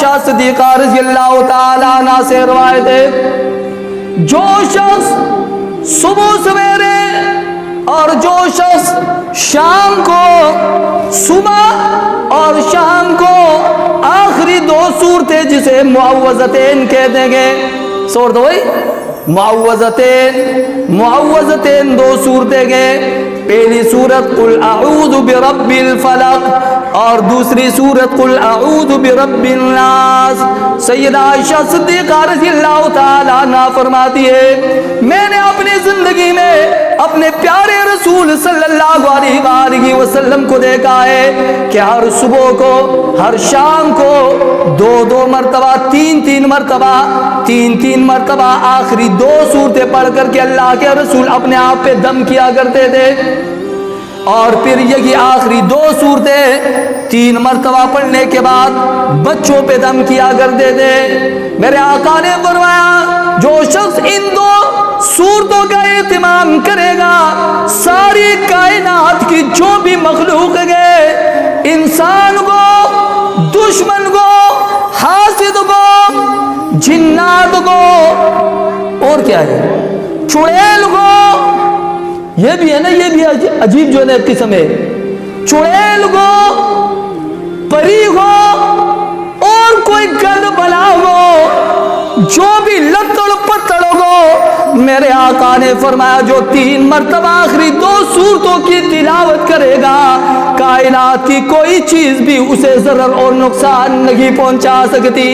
عائشہ صدیقہ رضی اللہ تعالیٰ عنہ سے روایت ہے، جو شخص صبح سویرے اور جو شخص شام کو، صبح اور شام کو آخری دو صورتیں جسے معوذتین کہتے ہیں، سور دو بھائی، معوذتین دو صورتیں ہیں، پہلی صورت قل اعوذ برب الفلق اور دوسری صورت قل اعوذ برب الناس۔ سیدہ عائشہ صدیقہ رضی اللہ تعالیٰ عنہ فرماتی ہے، میں نے اپنی زندگی میں اپنے پیارے رسول صلی اللہ علیہ وآلہ وسلم کو دیکھا ہے کہ ہر صبح کو، ہر شام کو دو مرتبہ، تین مرتبہ آخری دو صورتیں پڑھ کر کے اللہ کے رسول اپنے آپ پہ دم کیا کرتے تھے، اور پھر یہی آخری دو صورتیں 3 مرتبہ پڑھنے کے بعد بچوں پہ دم کیا کرتے تھے۔ میرے آقا نے فرمایا جو شخص ان دو صورتوں کا اہتمام کرے گا، ساری کائنات کی جو بھی مخلوق ہے، انسان کو، دشمن کو، حاسد کو، جنات کو، اور کیا ہے، چڑیل کو، یہ بھی ہے نا، یہ بھی عجیب جو ہے نا قسم ہے، چڑیل کو، پری ہو اور کوئی گند بلا ہو، جو بھی لتڑ پتڑ ہو، میرے آقا نے فرمایا جو 3 مرتبہ آخری 2 سورتوں کی تلاوت کرے گا، کائنات کی کوئی چیز بھی اسے ضرر اور نقصان نہیں پہنچا سکتی۔